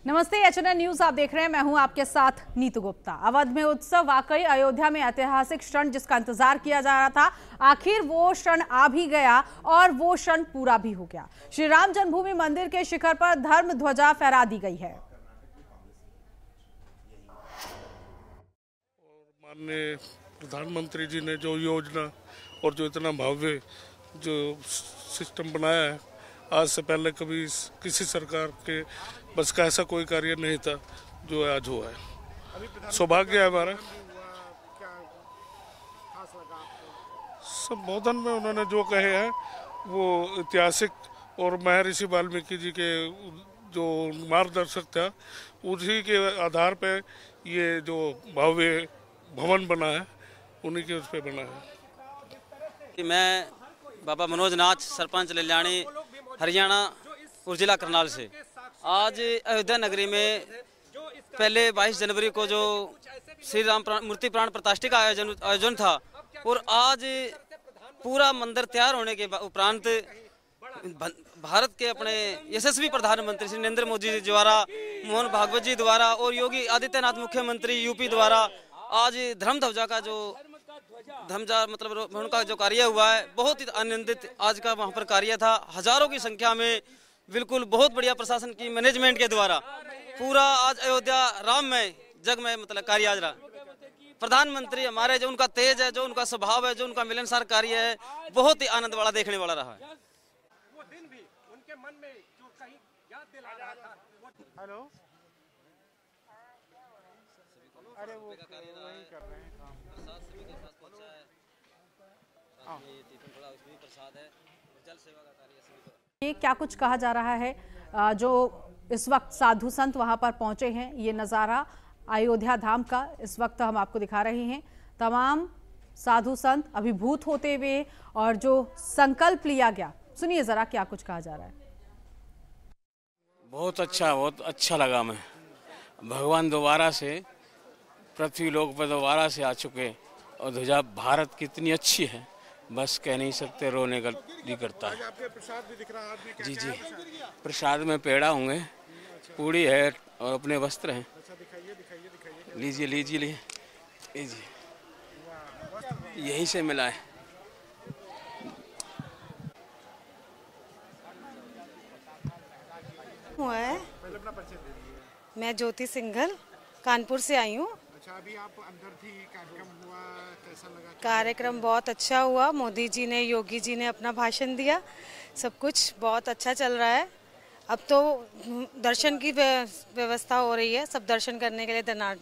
नमस्ते, HNN news आप देख रहे हैं। मैं हूं आपके साथ नीतू गुप्ता। अवध में उत्सव, वाकई अयोध्या में ऐतिहासिक क्षण जिसका इंतजार किया जा रहा था, आखिर वो क्षण आ भी गया और वो क्षण पूरा भी हो गया। श्री राम जन्मभूमि मंदिर के शिखर पर धर्म ध्वजा फहरा दी गई है। माननीय प्रधानमंत्री जी ने जो योजना और जो इतना भव्य जो सिस्टम बनाया है, आज से पहले कभी किसी सरकार के बस का ऐसा कोई कार्य नहीं था जो आज हुआ है। सौभाग्य है हमारा। संबोधन में उन्होंने जो कहे हैं वो ऐतिहासिक और महर्षि वाल्मीकि जी के जो मार्गदर्शक था उसी के आधार पे ये जो भव्य भवन बना है उन्हीं के उस पे बना है। मैं बाबा मनोज नाथ, सरपंच लिल्याणी, हरियाणा और जिला करनाल से आज अयोध्या नगरी में पहले 22 जनवरी को जो श्री राम मूर्ति प्राण प्रतिष्ठा का आयोजन था और आज पूरा मंदिर तैयार होने के उपरांत भारत के अपने यशस्वी प्रधानमंत्री श्री नरेंद्र मोदी जी द्वारा, मोहन भागवत जी द्वारा और योगी आदित्यनाथ मुख्यमंत्री यूपी द्वारा आज धर्म ध्वजा का जो मतलब उनका जो कार्य हुआ है, बहुत ही आनंदित आज का वहाँ पर कार्य था। हजारों की संख्या में बिल्कुल बहुत बढ़िया प्रशासन की मैनेजमेंट के द्वारा पूरा आज अयोध्या राम में जग में मतलब कार्य आज रहा। प्रधानमंत्री हमारे जो उनका तेज है, जो उनका स्वभाव है, जो उनका मिलनसार कार्य है, बहुत ही आनंद वाला देखने वाला रहा है। वो दिन भी उनके मन में जो कहीं याद दिला रहा था। हेलो, अरे वो वही कर रहे हैं काम। ये क्या कुछ कहा जा रहा है? जो इस वक्त साधु संत वहां पर पहुंचे हैं, ये नज़ारा अयोध्या धाम का इस वक्त हम आपको दिखा रहे हैं। तमाम साधु संत अभिभूत होते हुए और जो संकल्प लिया गया, सुनिए जरा क्या कुछ कहा जा रहा है। बहुत अच्छा लगा। मैं भगवान दोबारा से पृथ्वी लोक पर दोबारा से आ चुके और ध्वजा भारत कितनी अच्छी है, बस कह नहीं सकते, रोने का भी करता है। आपके प्रसाद भी दिख रहा है। जी, प्रसाद में पेड़ा होंगे, पूड़ी है और अपने वस्त्र हैं। लीजिए, यहीं से मिला है। हुआ है। मैं ज्योति सिंघल कानपुर से आई हूँ। अच्छा, अभी आप अंदर थी, कार्यक्रम हुआ, कैसा लगा? कार्यक्रम बहुत अच्छा हुआ। मोदी जी ने, योगी जी ने अपना भाषण दिया, सब कुछ बहुत अच्छा चल रहा है। अब तो दर्शन की व्यवस्था हो रही है, सब दर्शन करने के लिए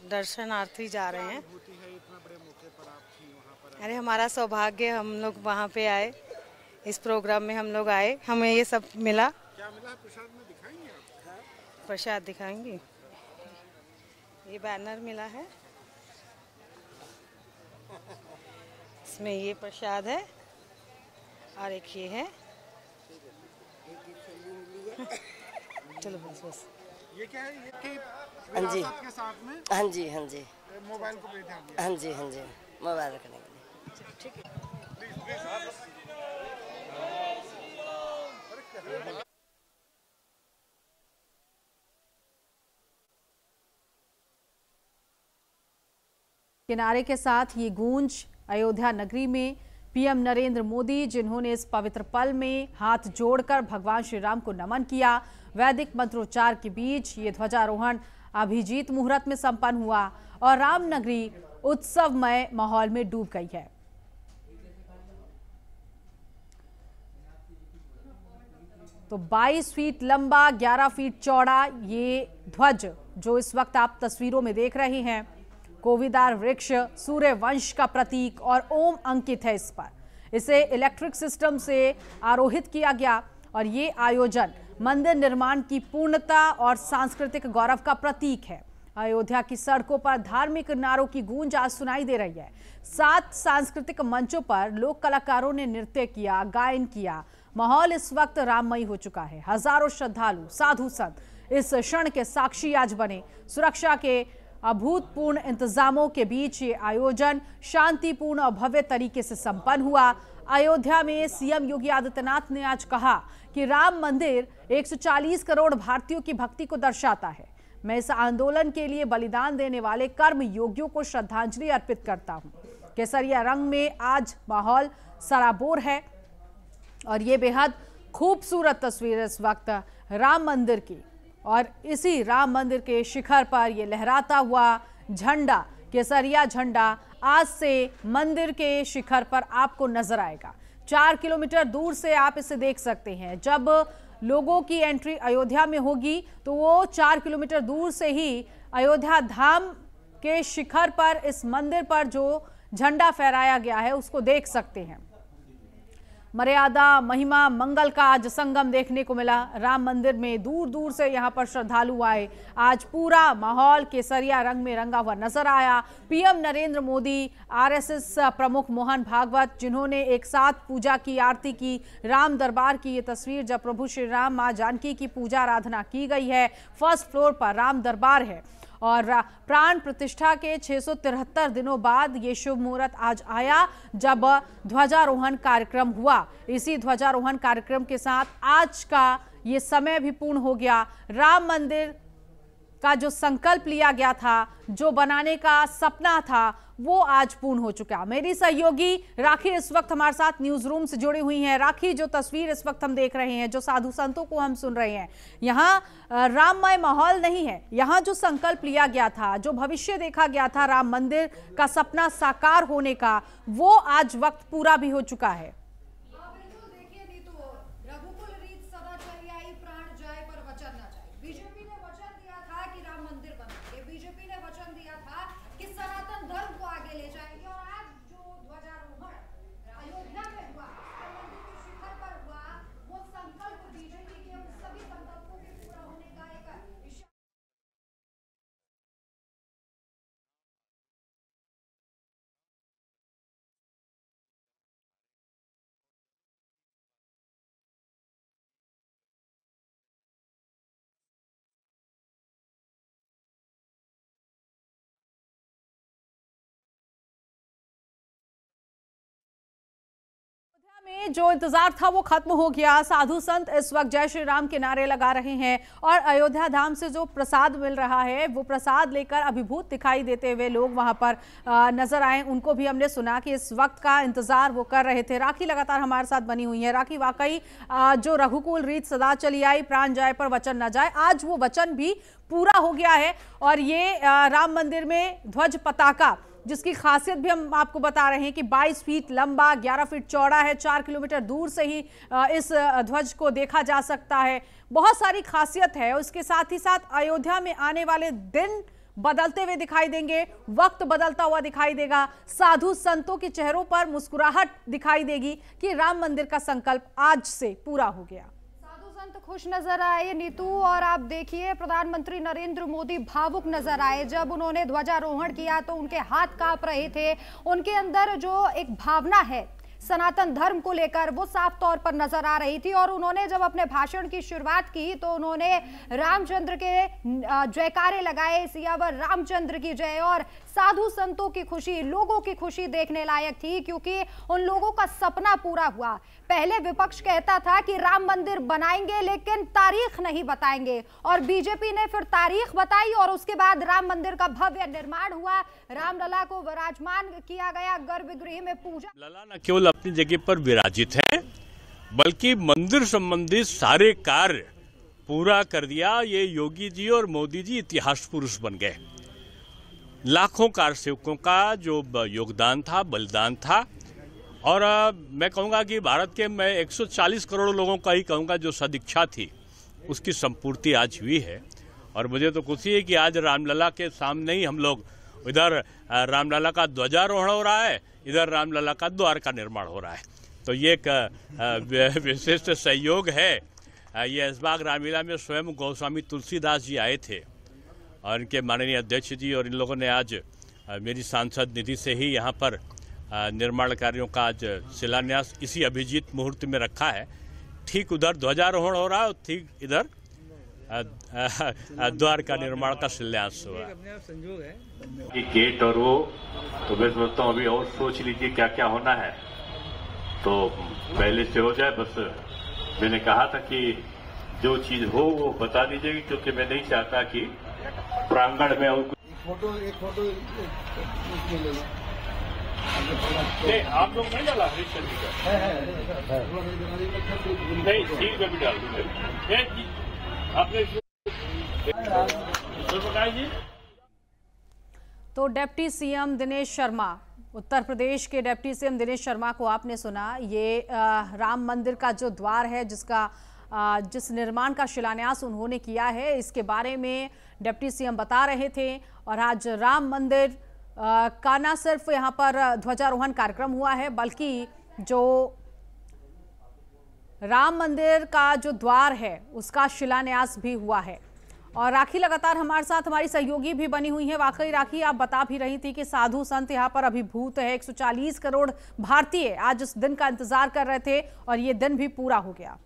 दर्शनार्थी जा रहे हैं। इतना बड़े मौके पर आप थी वहाँ पर। अरे हमारा सौभाग्य, हम लोग वहाँ पे आए, इस प्रोग्राम में हम लोग आए, हमें ये सब मिला। क्या मिला प्रसाद में, दिखाएंगे आप? प्रसाद दिखाएंगे। ये बैनर मिला है, इसमें ये प्रसाद है और एक ये है। चलो बस। ये क्या है? ये हाँ जी, के साथ में? हाँ जी, मोबाइल को भी ध्यान दिया। हाँ जी, मोबाइल रखने के लिए। ठीक है। किनारे के साथ ये गूंज अयोध्या नगरी में पीएम नरेंद्र मोदी, जिन्होंने इस पवित्र पल में हाथ जोड़कर भगवान श्री राम को नमन किया। वैदिक मंत्रोच्चार के बीच ये ध्वजारोहण अभिजीत मुहूर्त में संपन्न हुआ और राम नगरी उत्सवमय माहौल में डूब गई है। तो 22 फीट लंबा, 11 फीट चौड़ा ये ध्वज जो इस वक्त आप तस्वीरों में देख रहे हैं, कोविदार वृक्ष सूर्य वंश का प्रतीक और ओम अंकित है इस पर। इसे इलेक्ट्रिक सिस्टम से आरोहित किया गया और ये आयोजन मंदिर निर्माण की पूर्णता और सांस्कृतिक गौरव का प्रतीक है। अयोध्या की सड़कों पर धार्मिक नारों की गूंज आज सुनाई दे रही है। 7 सांस्कृतिक मंचों पर लोक कलाकारों ने नृत्य किया, गायन किया। माहौल इस वक्त राममयी हो चुका है। हजारों श्रद्धालु, साधु संत इस क्षण के साक्षी आज बने। सुरक्षा के अभूतपूर्व इंतजामों के बीच ये आयोजन शांतिपूर्ण और भव्य तरीके से संपन्न हुआ। अयोध्या में सीएम योगी आदित्यनाथ ने आज कहा कि राम मंदिर 140 करोड़ भारतीयों की भक्ति को दर्शाता है। मैं इस आंदोलन के लिए बलिदान देने वाले कर्म योगियों को श्रद्धांजलि अर्पित करता हूं। केसरिया रंग में आज माहौल सराबोर है और ये बेहद खूबसूरत तस्वीर इस वक्त राम मंदिर की, और इसी राम मंदिर के शिखर पर ये लहराता हुआ झंडा, केसरिया झंडा आज से मंदिर के शिखर पर आपको नजर आएगा। 4 किलोमीटर दूर से आप इसे देख सकते हैं। जब लोगों की एंट्री अयोध्या में होगी तो वो 4 किलोमीटर दूर से ही अयोध्या धाम के शिखर पर इस मंदिर पर जो झंडा फहराया गया है उसको देख सकते हैं। मर्यादा, महिमा, मंगल का आज संगम देखने को मिला। राम मंदिर में दूर दूर से यहां पर श्रद्धालु आए। आज पूरा माहौल केसरिया रंग में रंगा हुआ नजर आया। पीएम नरेंद्र मोदी, आरएसएस प्रमुख मोहन भागवत, जिन्होंने एक साथ पूजा की, आरती की, राम दरबार की ये तस्वीर जब प्रभु श्री राम मां जानकी की पूजा आराधना की गई है। फर्स्ट फ्लोर पर राम दरबार है और प्राण प्रतिष्ठा के 673 दिनों बाद ये शुभ मुहूर्त आज आया जब ध्वजारोहण कार्यक्रम हुआ। इसी ध्वजारोहण कार्यक्रम के साथ आज का ये समय भी पूर्ण हो गया। राम मंदिर का जो संकल्प लिया गया था, जो बनाने का सपना था, वो आज पूर्ण हो चुका। मेरी सहयोगी राखी इस वक्त हमारे साथ न्यूज रूम से जुड़ी हुई हैं। राखी, जो तस्वीर इस वक्त हम देख रहे हैं, जो साधु संतों को हम सुन रहे हैं, यहाँ राममय माहौल नहीं है। यहाँ जो संकल्प लिया गया था, जो भविष्य देखा गया था राम मंदिर का सपना साकार होने का, वो आज वक्त पूरा भी हो चुका है। में जो इंतजार था वो खत्म हो गया। साधु संत इस वक्त जय श्री राम के नारे लगा रहे हैं और अयोध्या धाम से जो प्रसाद मिल रहा है वो प्रसाद लेकर अभिभूत दिखाई देते हुए लोग वहां पर नजर आए। उनको भी हमने सुना कि इस वक्त का इंतजार वो कर रहे थे। राखी लगातार हमारे साथ बनी हुई है। राखी, वाकई जो रघुकुल रीत सदा चली आई, प्राण जाए पर वचन न जाए, आज वो वचन भी पूरा हो गया है और ये राम मंदिर में ध्वज पताका, जिसकी खासियत भी हम आपको बता रहे हैं कि 22 फीट लंबा, 11 फीट चौड़ा है। 4 किलोमीटर दूर से ही इस ध्वज को देखा जा सकता है। बहुत सारी खासियत है। उसके साथ ही साथ अयोध्या में आने वाले दिन बदलते हुए दिखाई देंगे, वक्त बदलता हुआ दिखाई देगा। साधु संतों के चेहरों पर मुस्कुराहट दिखाई देगी कि राम मंदिर का संकल्प आज से पूरा हो गया। खुश नजर आए नीतू, और आप देखिए प्रधानमंत्री नरेंद्र मोदी भावुक नजर आए। जब उन्होंने ध्वजारोहण किया तो उनके हाथ कांप रहे थे। उनके अंदर जो एक भावना है सनातन धर्म को लेकर वो साफ तौर पर नजर आ रही थी। और उन्होंने जब अपने भाषण की शुरुआत की तो उन्होंने रामचंद्र के जयकारे लगाए, सियावर रामचंद्र की जय। और साधु संतों की खुशी, लोगों की खुशी देखने लायक थी, क्योंकि उन लोगों का सपना पूरा हुआ। पहले विपक्ष कहता था कि राम मंदिर बनाएंगे लेकिन तारीख नहीं बताएंगे, और बीजेपी ने फिर तारीख बताई और उसके बाद राम मंदिर का भव्य निर्माण हुआ। रामलला को विराजमान किया गया, गर्भगृह में पूजा। लला न केवल अपनी जगह पर विराजित है, बल्कि मंदिर संबंधित सारे कार्य पूरा कर दिया। ये योगी जी और मोदी जी इतिहास पुरुष बन गए। लाखों कारसेवकों का जो योगदान था, बलिदान था, और मैं कहूँगा कि भारत के, मैं 140 करोड़ लोगों का ही कहूँगा, जो सदिच्छा थी उसकी संपूर्ति आज हुई है। और मुझे तो खुशी है कि आज रामलला के सामने ही हम लोग, इधर रामलला का ध्वजारोहण हो रहा है, इधर रामलला का द्वार का निर्माण हो रहा है। तो ये एक विशिष्ट सहयोग है। ये ऐशबाग रामलीला में स्वयं गोस्वामी तुलसीदास जी आए थे और इनके माननीय अध्यक्ष जी, और इन लोगों ने आज मेरी सांसद निधि से ही यहाँ पर निर्माण कार्यों का आज शिलान्यास इसी अभिजीत मुहूर्त में रखा है। ठीक उधर ध्वजारोहण हो रहा है, ठीक इधर द्वार का निर्माण का शिलान्यास हो रहा है। गेट और वो, तो मैं समझता हूँ अभी और सोच लीजिए क्या क्या होना है, तो पहले से हो जाए। बस मैंने कहा था कि जो चीज हो वो बता दीजिएगा, क्योंकि मैं नहीं चाहता कि प्रांगण में उनको एक फोटो ले लो। आप लोग नहीं डाला नहीं, ठीक है भी डाल दूंगे आपने जी। तो डिप्टी सीएम दिनेश शर्मा, उत्तर प्रदेश के डिप्टी सीएम दिनेश शर्मा को आपने सुना। ये राम मंदिर का जो द्वार है, जिस निर्माण का शिलान्यास उन्होंने किया है, इसके बारे में डिप्टी सीएम बता रहे थे। और आज राम मंदिर का न सिर्फ यहाँ पर ध्वजारोहण कार्यक्रम हुआ है, बल्कि जो राम मंदिर का जो द्वार है उसका शिलान्यास भी हुआ है। और राखी लगातार हमारे साथ हमारी सहयोगी भी बनी हुई है। वाकई राखी, आप बता भी रही थी कि साधु संत यहाँ पर अभिभूत है। 140 करोड़ भारतीय आज इस दिन का इंतजार कर रहे थे और ये दिन भी पूरा हो गया।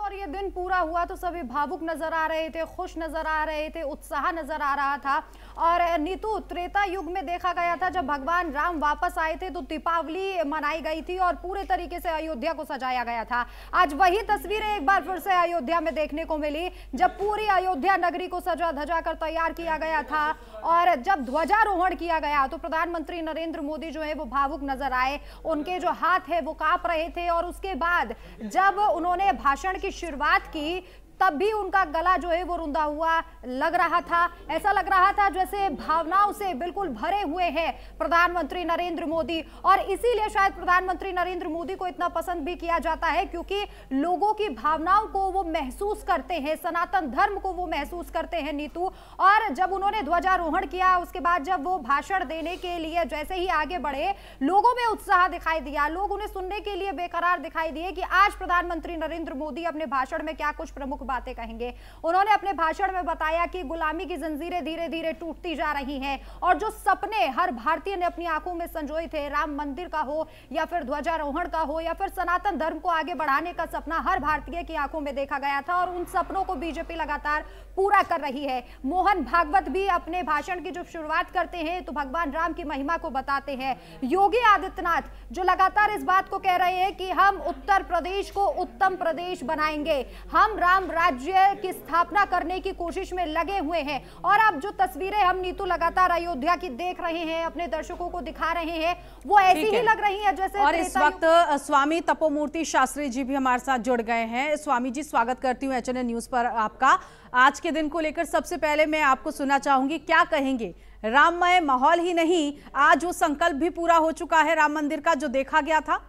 और ये दिन पूरा हुआ तो सभी भावुक नजर आ रहे थे, खुश नजर आ रहे थे, उत्साह नजर आ रहा था। और नीतू, त्रेता युग में देखा गया था जब भगवान राम वापस आए थे तो दीपावली मनाई गई थी और पूरे तरीके से अयोध्या को सजाया गया था। आज वही तस्वीरें एक बार फिर से अयोध्या में देखने को मिली, जब पूरी अयोध्या नगरी को सजा धजा कर तैयार किया गया था। और जब ध्वजारोहण किया गया तो प्रधानमंत्री नरेंद्र मोदी जो है वो भावुक नजर आए, उनके जो हाथ है वो कांप रहे थे। और उसके बाद जब उन्होंने भाषण की शुरुआत की तब भी उनका गला जो है वो रुंधा हुआ लग रहा था। ऐसा लग रहा था जैसे भावनाओं से बिल्कुल भरे हुए हैं प्रधानमंत्री नरेंद्र मोदी। और इसीलिए शायद प्रधानमंत्री नरेंद्र मोदी को इतना पसंद भी किया जाता है, क्योंकि लोगों की भावनाओं को वो महसूस करते हैं, सनातन धर्म को वो महसूस करते हैं नीतू। और जब उन्होंने ध्वजारोहण किया, उसके बाद जब वो भाषण देने के लिए जैसे ही आगे बढ़े, लोगों में उत्साह दिखाई दिया। लोग उन्हें सुनने के लिए बेकरार दिखाई दिए कि आज प्रधानमंत्री नरेंद्र मोदी अपने भाषण में क्या कुछ प्रमुख बातें कहेंगे। उन्होंने अपने भाषण में बताया कि गुलामी की जंजीरें धीरे धीरे टूटती जा रही हैं और जो सपने हर भारतीय ने अपनी आंखों में संजोए थे, राम मंदिर का हो या फिर ध्वजारोहण का हो या फिर सनातन धर्म को आगे बढ़ाने का सपना हर भारतीय की आंखों में देखा गया था। और उन सपनों को बीजेपी लगातार पूरा कर रही है। मोहन भागवत भी अपने भाषण की जब शुरुआत करते हैं तो भगवान राम की महिमा को बताते हैं। योगी आदित्यनाथ जो लगातार इस बात को कह रहे हैं कि हम उत्तर प्रदेश को उत्तम प्रदेश बनाएंगे, हम राम राज्य की स्थापना करने की कोशिश में लगे हुए हैं। और अब जो तस्वीरें हम नीतू लगातार अयोध्या की देख रहे हैं, अपने दर्शकों को दिखा रहे हैं, वो ऐसी ही लग रही है जैसे। और इस वक्त स्वामी तपोमूर्ति शास्त्री जी भी हमारे साथ जुड़ गए हैं। स्वामी जी, स्वागत करती हूँ HNN न्यूज पर आपका। आज के दिन को लेकर सबसे पहले मैं आपको सुनना चाहूंगी, क्या कहेंगे? राममय माहौल ही नहीं, आज वो संकल्प भी पूरा हो चुका है राम मंदिर का जो देखा गया था।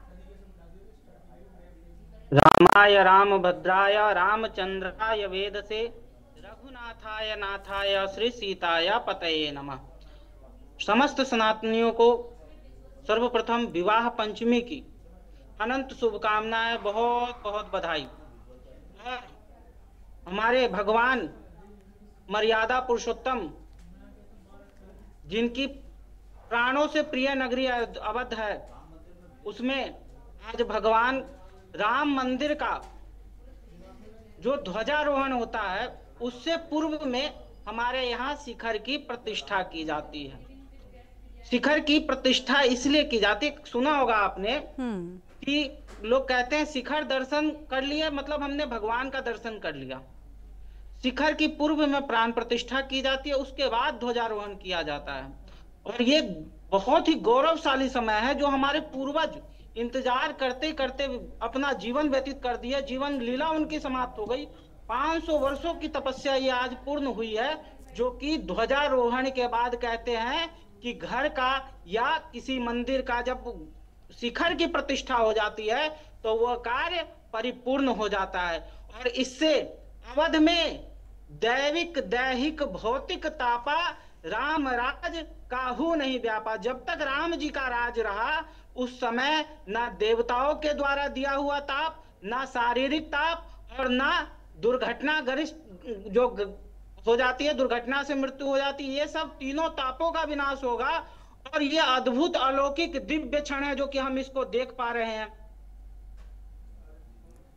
रामाय रामभद्राय रामचंद्राय वेदसे रघुनाथाय नाथाय श्री सीताय पतये नमः। समस्त सनातनियों को सर्वप्रथम विवाह पंचमी की अनंत शुभकामनाएं, बहुत बहुत बधाई। हमारे भगवान मर्यादा पुरुषोत्तम, जिनकी प्राणों से प्रिय नगरी अवध है, उसमें आज भगवान राम मंदिर का जो ध्वजारोहण होता है उससे पूर्व में हमारे यहाँ शिखर की प्रतिष्ठा की जाती है। शिखर की प्रतिष्ठा इसलिए की जाती है, सुना होगा आपने कि लोग कहते हैं शिखर दर्शन कर लिया मतलब हमने भगवान का दर्शन कर लिया। शिखर की पूर्व में प्राण प्रतिष्ठा की जाती है, उसके बाद ध्वजारोहण किया जाता है। और ये बहुत ही गौरवशाली समय है जो हमारे पूर्वज इंतजार करते करते अपना जीवन व्यतीत कर दिया, जीवन लीला उनकी समाप्त हो गई। 500 वर्षों की तपस्या ये आज पूर्ण हुई है, जो कि ध्वजारोहण के बाद कहते हैं कि घर का या किसी मंदिर का जब शिखर की प्रतिष्ठा हो जाती है तो वह कार्य परिपूर्ण हो जाता है। और इससे अवध में दैविक दैहिक भौतिक तापा राम राज काहू नहीं व्यापा। जब तक राम जी का राज रहा उस समय ना देवताओं के द्वारा दिया हुआ ताप, ना शारीरिक ताप और ना दुर्घटना गरिष्ठ जो हो जाती है, दुर्घटना से मृत्यु हो जाती है, ये सब तीनों तापों का विनाश होगा। और ये अद्भुत अलौकिक दिव्य क्षण है जो कि हम इसको देख पा रहे हैं।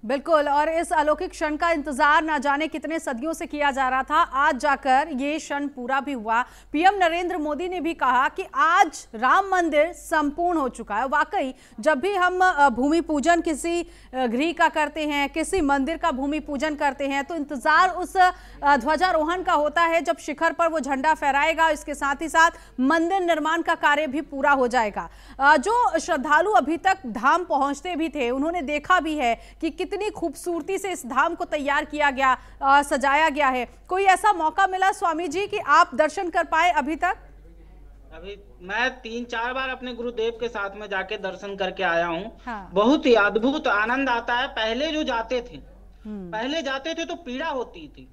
बिल्कुल, और इस अलौकिक क्षण का इंतजार ना जाने कितने सदियों से किया जा रहा था, आज जाकर ये क्षण पूरा भी हुआ। पीएम नरेंद्र मोदी ने भी कहा कि आज राम मंदिर संपूर्ण हो चुका है। वाकई जब भी हम भूमि पूजन किसी गृह का करते हैं, किसी मंदिर का भूमि पूजन करते हैं, तो इंतजार उस ध्वजारोहण का होता है जब शिखर पर वो झंडा फहराएगा। इसके साथ ही साथ मंदिर निर्माण का कार्य भी पूरा हो जाएगा। जो श्रद्धालु अभी तक धाम पहुंचते भी थे, उन्होंने देखा भी है कि कितनी खूबसूरती से इस धाम को तैयार किया गया, सजाया गया है। कोई ऐसा मौका मिला स्वामी जी कि आप दर्शन कर पाए अभी तक? अभी मैं 3-4 बार अपने गुरुदेव के साथ में जाके दर्शन करके आया हूँ। हाँ। बहुत ही अद्भुत आनंद आता है। पहले जाते थे तो पीड़ा होती थी,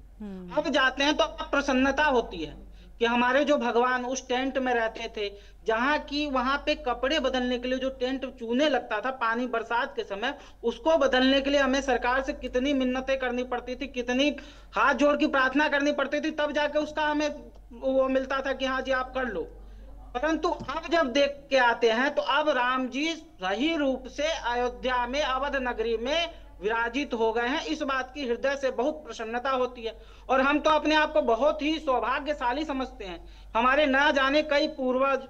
अब जाते हैं तो प्रसन्नता होती है कि हमारे जो भगवान उस टेंट में रहते थे, जहाँ की वहां पे कपड़े बदलने के लिए जो टेंट चूने लगता था पानी बरसात के समय, उसको बदलने के लिए हमें सरकार से कितनी मिन्नतें करनी पड़ती थी, कितनी हाथ जोड़ की प्रार्थना करनी पड़ती थी, तब जाके उसका हमें वो मिलता था कि हाँ जी आप कर लो। परंतु अब जब देख के आते हैं तो अब राम जी सही रूप से अयोध्या में, अवध नगरी में विराजित हो गए हैं। इस बात की हृदय से बहुत प्रसन्नता होती है और हम तो अपने आप को बहुत ही सौभाग्यशाली समझते हैं। हमारे न जाने कई पूर्वज,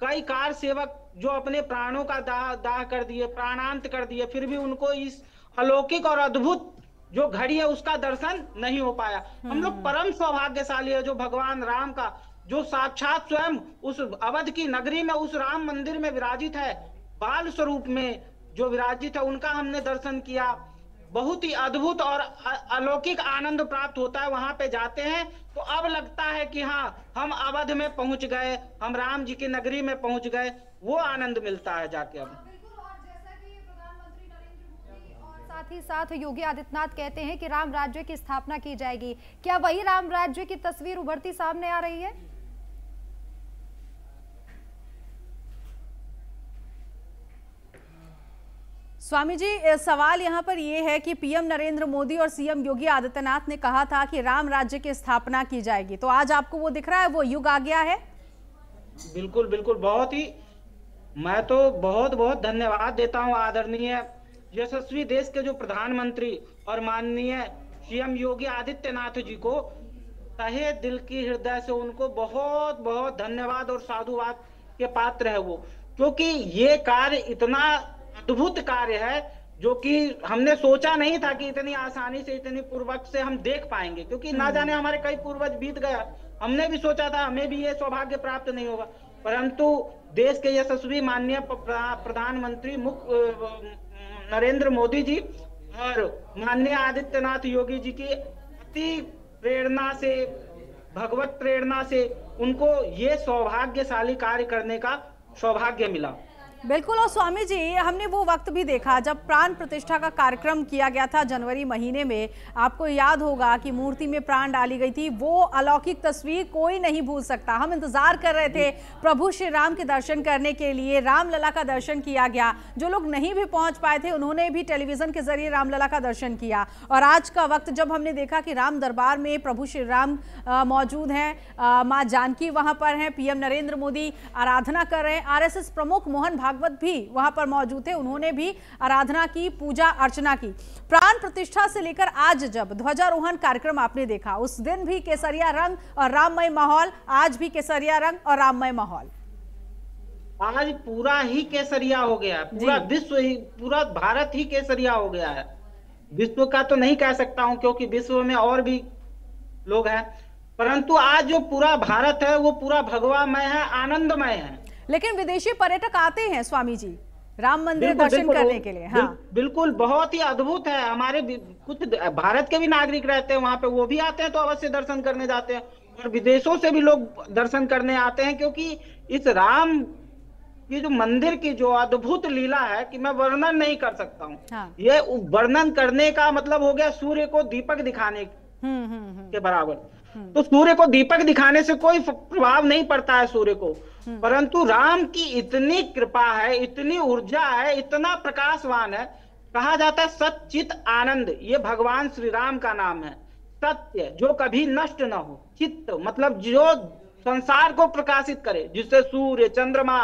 कई कार सेवक जो अपने प्राणों का दाह कर दिए, प्राणांत कर दिए, फिर भी उनको इस अलौकिक और अद्भुत जो घड़ी है उसका दर्शन नहीं हो पाया। हम लोग परम सौभाग्यशाली है जो भगवान राम का, जो साक्षात स्वयं उस अवध की नगरी में उस राम मंदिर में विराजित है, बाल स्वरूप में जो विराजित है, उनका हमने दर्शन किया। बहुत ही अद्भुत और अलौकिक आनंद प्राप्त होता है। वहां पे जाते हैं तो अब लगता है कि हाँ हम अवध में पहुंच गए, हम राम जी की नगरी में पहुंच गए, वो आनंद मिलता है जाके। अब साथ ही साथ योगी आदित्यनाथ कहते हैं कि राम राज्य की स्थापना की जाएगी, क्या वही राम राज्य की तस्वीर उभरती सामने आ रही है? स्वामी जी, सवाल यहाँ पर यह है कि पीएम नरेंद्र मोदी और सीएम योगी आदित्यनाथ ने कहा था कि राम राज्य की स्थापना की जाएगी, तो आज आपको वो दिख रहा है, वो युग आ गया है? बिल्कुल बिल्कुल, बहुत ही, मैं तो बहुत बहुत धन्यवाद देता हूँ आदरणीय यशस्वी देश के जो प्रधानमंत्री और माननीय सीएम योगी आदित्यनाथ जी को, तहे दिल की हृदय से उनको बहुत बहुत धन्यवाद और साधुवाद के पात्र है वो, क्योंकि ये कार्य इतना अद्भुत कार्य है जो कि हमने सोचा नहीं था कि इतनी आसानी से, इतनी पूर्वक से हम देख पाएंगे, क्योंकि ना जाने हमारे कई पूर्वज बीत गया, हमने भी सोचा था हमें भी ये सौभाग्य प्राप्त नहीं होगा, परंतु देश के यशस्वी माननीय प्रधानमंत्री नरेंद्र मोदी जी और माननीय आदित्यनाथ योगी जी की अति प्रेरणा से, भगवत प्रेरणा से उनको ये सौभाग्यशाली कार्य करने का सौभाग्य मिला। बिल्कुल, और स्वामी जी हमने वो वक्त भी देखा जब प्राण प्रतिष्ठा का कार्यक्रम किया गया था जनवरी महीने में। आपको याद होगा कि मूर्ति में प्राण डाली गई थी, वो अलौकिक तस्वीर कोई नहीं भूल सकता। हम इंतजार कर रहे थे प्रभु श्री राम के दर्शन करने के लिए, रामलला का दर्शन किया गया। जो लोग नहीं भी पहुंच पाए थे उन्होंने भी टेलीविजन के जरिए रामलला का दर्शन किया। और आज का वक्त जब हमने देखा कि राम दरबार में प्रभु श्री राम मौजूद हैं, माँ जानकी वहां पर हैं, पीएम नरेंद्र मोदी आराधना कर रहे हैं, आरएसएस प्रमुख मोहन भागवत भी वहां पर मौजूद थे, उन्होंने भी आराधना की, पूजा अर्चना की। प्राण प्रतिष्ठा से लेकर आज जब ध्वजारोहण कार्यक्रम आपने देखा, उस दिन भी केसरिया रंग और राममय माहौल, आज भी केसरिया रंग और राममय माहौल। आज पूरा ही केसरिया हो गया, पूरा विश्व ही, पूरा भारत ही केसरिया हो गया है। विश्व का तो नहीं कह सकता हूं क्योंकि विश्व में और भी लोग हैं, परंतु आज जो पूरा भारत है वो पूरा भगवामय है, आनंदमय है। लेकिन विदेशी पर्यटक आते हैं स्वामी जी राम मंदिर दर्शन करने के लिए। हाँ बिल्कुल, बहुत ही अद्भुत है। हमारे कुछ भारत के भी नागरिक रहते हैं वहां पे, वो भी आते हैं तो अवश्य दर्शन करने जाते हैं, और विदेशों से भी लोग दर्शन करने आते हैं, क्योंकि इस राम की जो मंदिर की जो अद्भुत लीला है कि मैं वर्णन नहीं कर सकता हूँ। हाँ। ये वर्णन करने का मतलब हो गया सूर्य को दीपक दिखाने के बराबर। तो सूर्य को दीपक दिखाने से कोई प्रभाव नहीं पड़ता है सूर्य को, परंतु राम की इतनी कृपा है, इतनी ऊर्जा है, इतना प्रकाशवान है। कहा जाता है सच्चित आनंद, ये भगवान श्री राम का नाम है। सत्य जो कभी नष्ट न हो, चित्त मतलब जो संसार को प्रकाशित करे, जिससे सूर्य, चंद्रमा,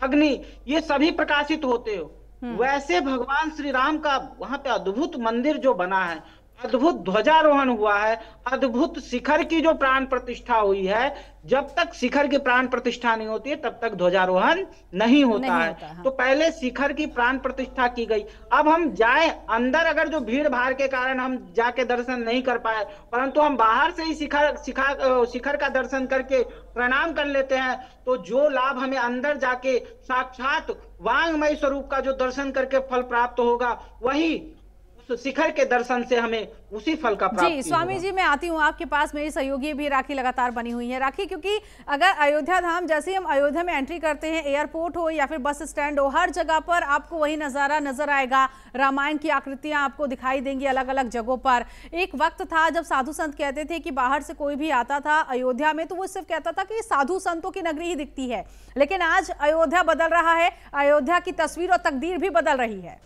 अग्नि ये सभी प्रकाशित होते हो, वैसे भगवान श्री राम का वहां पे अद्भुत मंदिर जो बना है, अद्भुत ध्वजारोहण हुआ है, अद्भुत शिखर की जो प्राण प्रतिष्ठा हुई है, जब तक शिखर की प्राण प्रतिष्ठा नहीं होती है तब तक ध्वजारोहण नहीं होता है। हाँ। तो पहले शिखर की प्राण प्रतिष्ठा की गई। अब हम जाए अंदर, अगर जो भीड़ भाड़ के कारण हम जाके दर्शन नहीं कर पाए, परंतु हम बाहर से ही शिखर का दर्शन करके प्रणाम कर लेते हैं, तो जो लाभ हमें अंदर जाके साक्षात वांगमय स्वरूप का जो दर्शन करके फल प्राप्त होगा, वही शिखर के दर्शन से हमें उसी फल का प्राप्ति जी। स्वामी जी, मैं आती हूँ आपके पास। मेरी सहयोगी भी राखी लगातार बनी हुई है। राखी, क्योंकि अगर अयोध्या धाम, जैसे हम अयोध्या में एंट्री करते हैं, एयरपोर्ट हो या फिर बस स्टैंड हो, हर जगह पर आपको वही नज़ारा नजर आएगा। रामायण की आकृतियां आपको दिखाई देंगी अलग अलग जगहों पर। एक वक्त था जब साधु संत कहते थे कि बाहर से कोई भी आता था अयोध्या में तो वो सिर्फ कहता था कि साधु संतों की नगरी ही दिखती है, लेकिन आज अयोध्या बदल रहा है, अयोध्या की तस्वीर और तकदीर भी बदल रही है।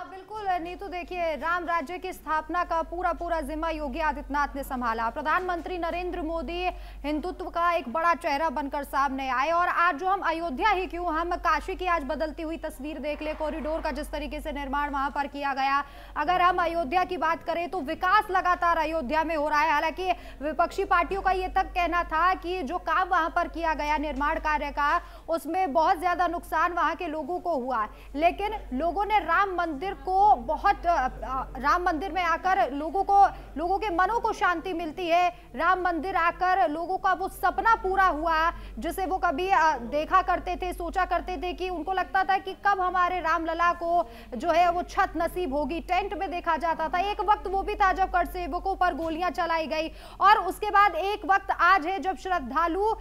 बिल्कुल नीतू, देखिए राम राज्य की स्थापना का पूरा जिम्मा योगी आदित्यनाथ ने संभाला। प्रधानमंत्री नरेंद्र मोदी हिंदुत्व का एक बड़ा चेहरा बनकर सामने आए, और आज जो हम अयोध्या ही क्यों, हम काशी की आज बदलती हुई तस्वीर देख ले, कॉरिडोर का जिस तरीके से निर्माण वहां पर किया गया। अगर हम अयोध्या की बात करें तो विकास लगातार अयोध्या में हो रहा है। हालांकि विपक्षी पार्टियों का ये तक कहना था कि जो काम वहां पर किया गया निर्माण कार्य का, उसमें बहुत ज्यादा नुकसान वहां के लोगों को हुआ, लेकिन लोगों ने राम मंदिर को बहुत, राम मंदिर में आकर लोगों के मनों को शांति मिलती है। राम मंदिर आकर लोगों का वो सपना पूरा हुआ जिसे वो कभी देखा करते थे, सोचा करते थे कि उनको लगता था कि कब हमारे रामलला को जो है वो छत नसीब होगी। टेंट में देखा जाता था। एक वक्त वो भी था जब कर सेवकों पर गोलियां चलाई गई, और उसके बाद एक वक्त आज है जब श्रद्धालु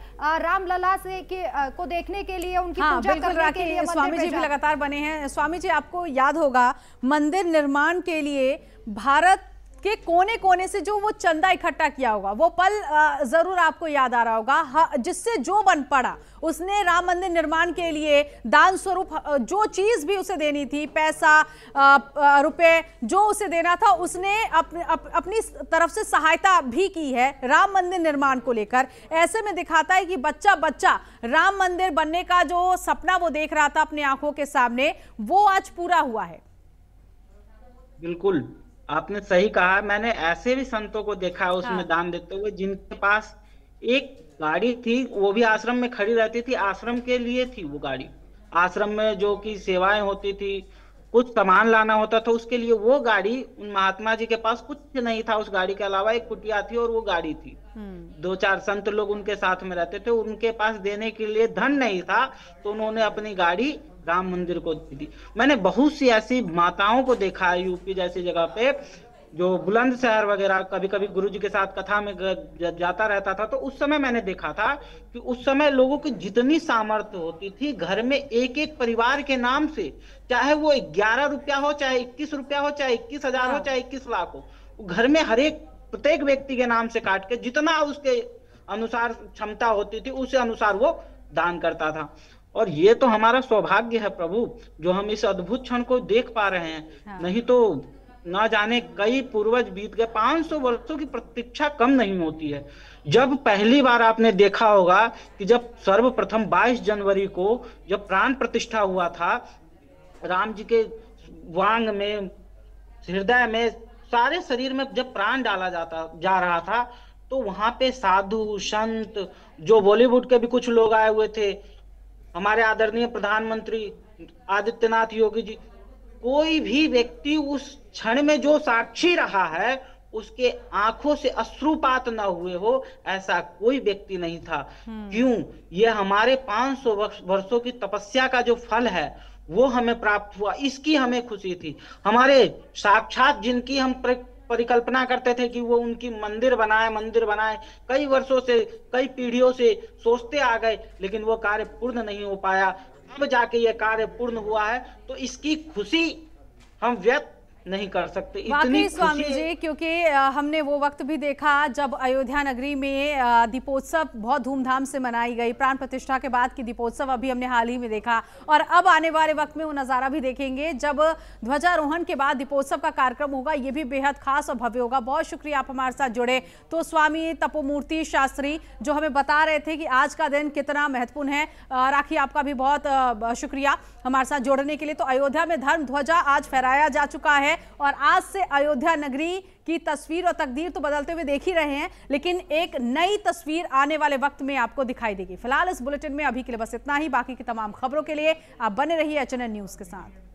रामलला से को देखने के लिए, उनकी पूजा करने के लिए स्वामी जी भी लगातार बने हैं। स्वामी जी, आपको याद होगा मंदिर निर्माण के लिए भारत के कोने कोने से जो वो चंदा इकट्ठा किया होगा, वो पल जरूर आपको याद आ रहा होगा, जिससे जो बन पड़ा उसने राम मंदिर निर्माण के लिए दान स्वरूप जो चीज भी उसे देनी थी, पैसा रुपए जो उसे देना था, उसने अपनी तरफ से सहायता भी की है राम मंदिर निर्माण को लेकर। ऐसे में दिखाता है कि बच्चा बच्चा राम मंदिर बनने का जो सपना वो देख रहा था अपनी आंखों के सामने, वो आज पूरा हुआ है। बिल्कुल आपने सही कहा। मैंने ऐसे भी संतों को देखा है उसमें दान देते हुए, जिनके पास एक गाड़ी थी, वो भी आश्रम में खड़ी रहती थी, आश्रम के लिए थी वो गाड़ी। आश्रम में जो कि सेवाएं होती थी, कुछ सामान लाना होता था, उसके लिए वो गाड़ी, उन महात्मा जी के पास कुछ नहीं था उस गाड़ी के अलावा, एक कुटिया थी और वो गाड़ी थी। 2-4 संत लोग उनके साथ में रहते थे, उनके पास देने के लिए धन नहीं था, तो उन्होंने अपनी गाड़ी राम मंदिर को दी थी। मैंने बहुत सी ऐसी माताओं को देखा है यूपी जैसी जगह पे, जो बुलंदशहर वगैरह, कभी कभी गुरुजी के साथ कथा में जाता रहता था, तो उस समय मैंने देखा था कि उस समय लोगों की जितनी सामर्थ्य होती थी, घर में एक एक परिवार के नाम से, चाहे वो 11 रुपया हो, चाहे 21 रुपया हो, चाहे 21,000 हो, चाहे 21 लाख हो, घर में हर एक प्रत्येक व्यक्ति के नाम से काट के जितना उसके अनुसार क्षमता होती थी, उस अनुसार वो दान करता था। और ये तो हमारा सौभाग्य है प्रभु, जो हम इस अद्भुत क्षण को देख पा रहे हैं। नहीं तो ना जाने कई पूर्वज बीत गए, 500 वर्षों की प्रतीक्षा कम नहीं होती है। जब पहली बार आपने देखा होगा कि जब सर्वप्रथम 22 जनवरी को जब प्राण प्रतिष्ठा हुआ था, राम जी के वांग में, हृदय में, सारे शरीर में जब प्राण डाला जा रहा था, तो वहां पे साधु संत, जो बॉलीवुड के भी कुछ लोग आए हुए थे, हमारे आदरणीय प्रधानमंत्री आदित्यनाथ योगी जी, कोई भी व्यक्ति उस क्षण में जो साक्षी रहा है, उसके आंखों से अश्रुपात न हुए हो, ऐसा कोई व्यक्ति नहीं था। क्यों? ये हमारे 500 वर्षों की तपस्या का जो फल है वो हमें प्राप्त हुआ, इसकी हमें खुशी थी। हमारे साक्षात जिनकी हम परिकल्पना करते थे कि वो उनकी मंदिर बनाए, कई वर्षों से, कई पीढ़ियों से सोचते आ गए, लेकिन वो कार्य पूर्ण नहीं हो पाया। अब जाके ये कार्य पूर्ण हुआ है, तो इसकी खुशी हम व्यक्त नहीं कर सकते। वाकई स्वामी जी, क्योंकि हमने वो वक्त भी देखा जब अयोध्या नगरी में दीपोत्सव बहुत धूमधाम से मनाई गई, प्राण प्रतिष्ठा के बाद की दीपोत्सव अभी हमने हाल ही में देखा, और अब आने वाले वक्त में वो नज़ारा भी देखेंगे जब ध्वजारोहण के बाद दीपोत्सव का कार्यक्रम होगा। ये भी बेहद खास और भव्य होगा। बहुत शुक्रिया, आप हमारे साथ जुड़े। तो स्वामी तपोमूर्ति शास्त्री जो हमें बता रहे थे कि आज का दिन कितना महत्वपूर्ण है। राखी, आपका भी बहुत शुक्रिया हमारे साथ जोड़ने के लिए। तो अयोध्या में धर्म ध्वजा आज फहराया जा चुका है और आज से अयोध्या नगरी की तस्वीर और तकदीर तो बदलते हुए देख ही रहे हैं, लेकिन एक नई तस्वीर आने वाले वक्त में आपको दिखाई देगी। फिलहाल इस बुलेटिन में अभी के लिए बस इतना ही। बाकी की तमाम खबरों के लिए आप बने रहिए HNN न्यूज के साथ।